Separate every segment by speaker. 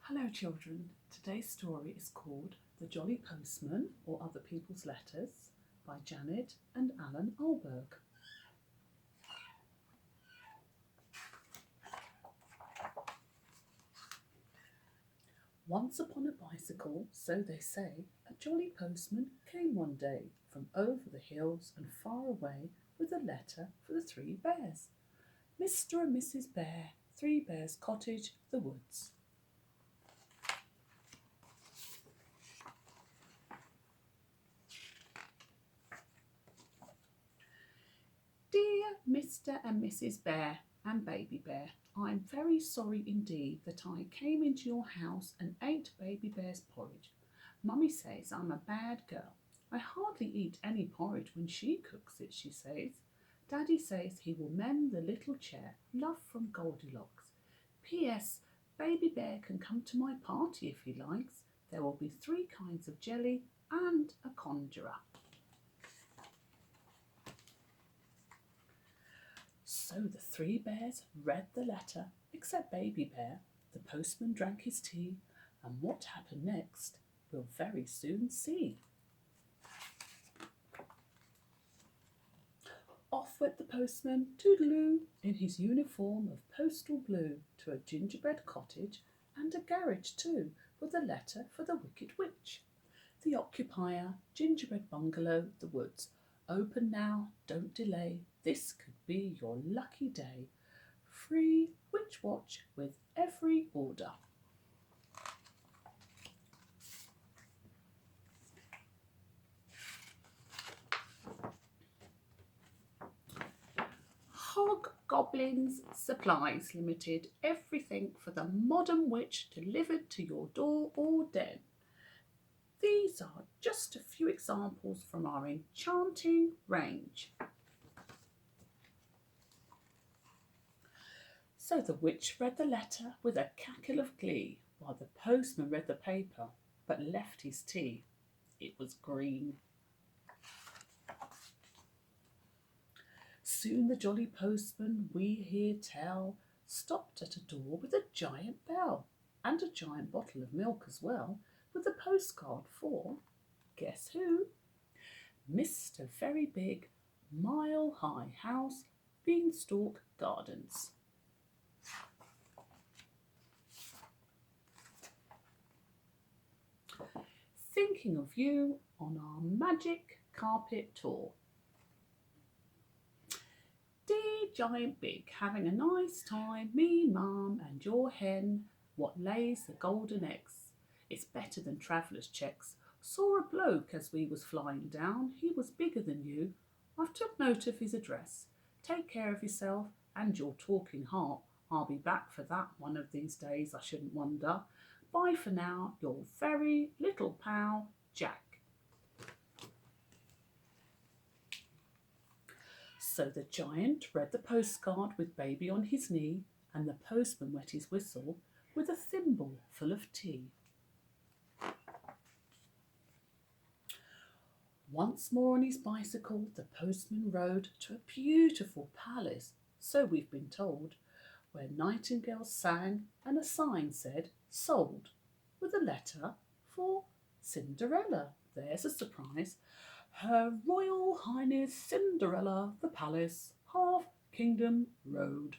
Speaker 1: Hello children, today's story is called The Jolly Postman or Other People's Letters by Janet and Alan Alberg. Once upon a bicycle, so they say, a jolly postman came one day from over the hills and far away with a letter for the three bears. Mr. and Mrs. Bear, Three Bears Cottage, the Woods. Dear Mr. and Mrs. Bear and Baby Bear, I am very sorry indeed that I came into your house and ate Baby Bear's porridge. Mummy says I'm a bad girl. I hardly eat any porridge when she cooks it, she says. Daddy says he will mend the little chair. Love from Goldilocks. P.S. Baby Bear can come to my party if he likes. There will be 3 kinds of jelly and a conjurer. So the 3 bears read the letter, except Baby Bear. The postman drank his tea, and what happened next we'll very soon see. Off went the postman, toodaloo, in his uniform of postal blue, to a gingerbread cottage and a garage too, with a letter for the Wicked Witch. The occupier, gingerbread bungalow, the woods. Open now, don't delay, this could be your lucky day. Free witch watch with every order. Hobgoblins Supplies Limited, everything for the modern witch delivered to your door or den. These are just a few examples from our enchanting range. So the witch read the letter with a cackle of glee, while the postman read the paper, but left his tea. It was green. Soon the jolly postman, we hear tell, stopped at a door with a giant bell, and a giant bottle of milk as well, with a postcard for, guess who? Mr. Very Big, Mile High House, Beanstalk Gardens. Thinking of you on our magic carpet tour. Dear Giant Big, having a nice time, me, Mum and your hen, what lays the golden eggs. It's better than travellers' checks. Saw a bloke as we was flying down, he was bigger than you. I've took note of his address. Take care of yourself and your talking heart. I'll be back for that one of these days, I shouldn't wonder. Bye for now, your very little pal, Jack. So the giant read the postcard with Baby on his knee, and the postman wet his whistle with a thimble full of tea. Once more on his bicycle, the postman rode to a beautiful palace, so we've been told, where nightingales sang and a sign said, sold, with a letter for Cinderella. There's a surprise. Her Royal Highness Cinderella, the Palace, Half Kingdom Road.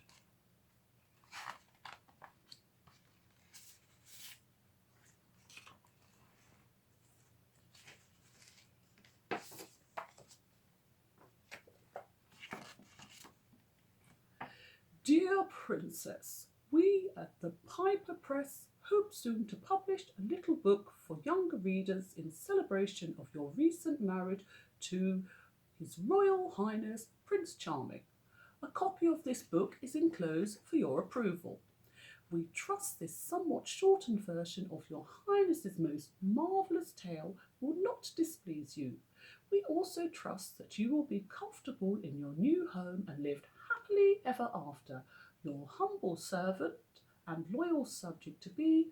Speaker 1: Dear Princess, we at the Piper Press hope soon to publish a little book for younger readers in celebration of your recent marriage to His Royal Highness Prince Charming. A copy of this book is enclosed for your approval. We trust this somewhat shortened version of your Highness's most marvellous tale will not displease you. We also trust that you will be comfortable in your new home and lived happily ever after. Your humble servant and loyal subject to be,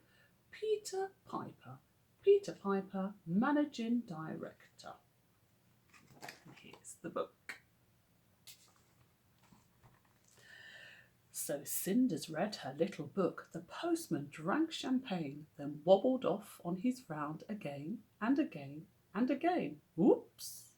Speaker 1: Peter Piper. Peter Piper, Managing Director. And here's the book. So Cinders read her little book, the postman drank champagne, then wobbled off on his round again and again and again. Whoops!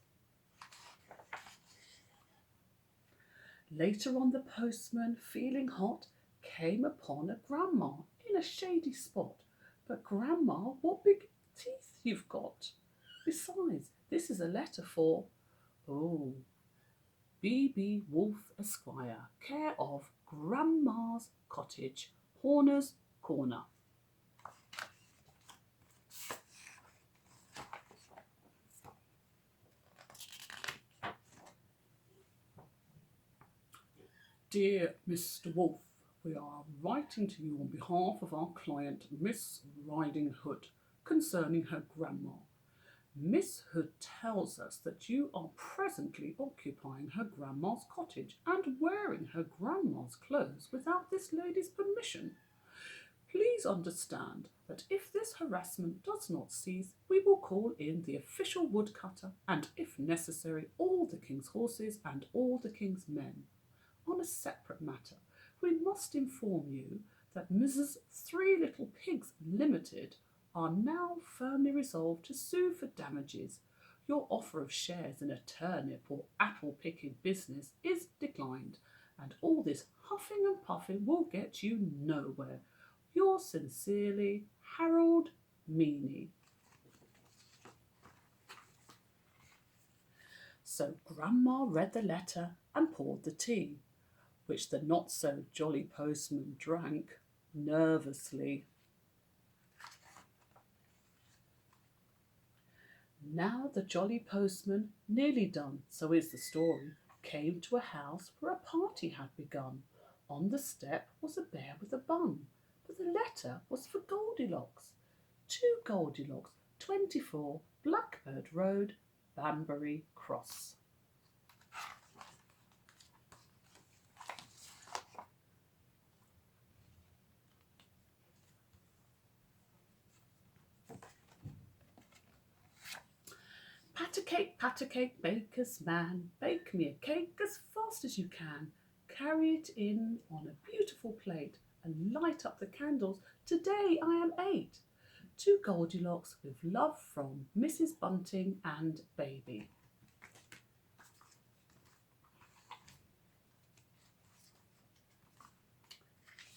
Speaker 1: Later on, the postman, feeling hot, came upon a grandma in a shady spot. But Grandma, what big teeth you've got! Besides, this is a letter for, oh, B.B. Wolfe, Esquire, care of Grandma's Cottage, Horner's Corner. Dear Mr. Wolfe, we are writing to you on behalf of our client, Miss Riding Hood, concerning her grandma. Miss Hood tells us that you are presently occupying her grandma's cottage and wearing her grandma's clothes without this lady's permission. Please understand that if this harassment does not cease, we will call in the official woodcutter and, if necessary, all the king's horses and all the king's men. On a separate matter, we must inform you that Mrs. Three Little Pigs Limited are now firmly resolved to sue for damages. Your offer of shares in a turnip or apple picking business is declined, and all this huffing and puffing will get you nowhere. Yours sincerely, Harold Meany. So Grandma read the letter and poured the tea, which the not-so-jolly postman drank nervously. Now the jolly postman, nearly done, so is the story, came to a house where a party had begun. On the step was a bear with a bun, but the letter was for Goldilocks. To Goldilocks, 24 Blackbird Road, Banbury Cross. Pat a cake, baker's man, bake me a cake as fast as you can. Carry it in on a beautiful plate and light up the candles. Today I am 8. To Goldilocks, with love from Mrs. Bunting and baby.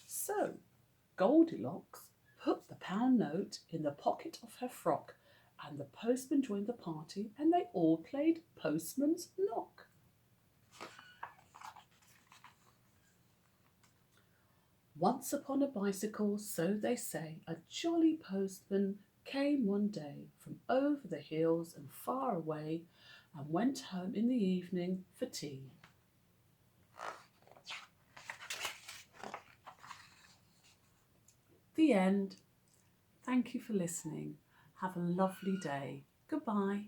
Speaker 1: So Goldilocks put the pound note in the pocket of her frock, and the postman joined the party, and they all played Postman's Knock. Once upon a bicycle, so they say, a jolly postman came one day from over the hills and far away, and went home in the evening for tea. The end. Thank you for listening. Have a lovely day. Goodbye.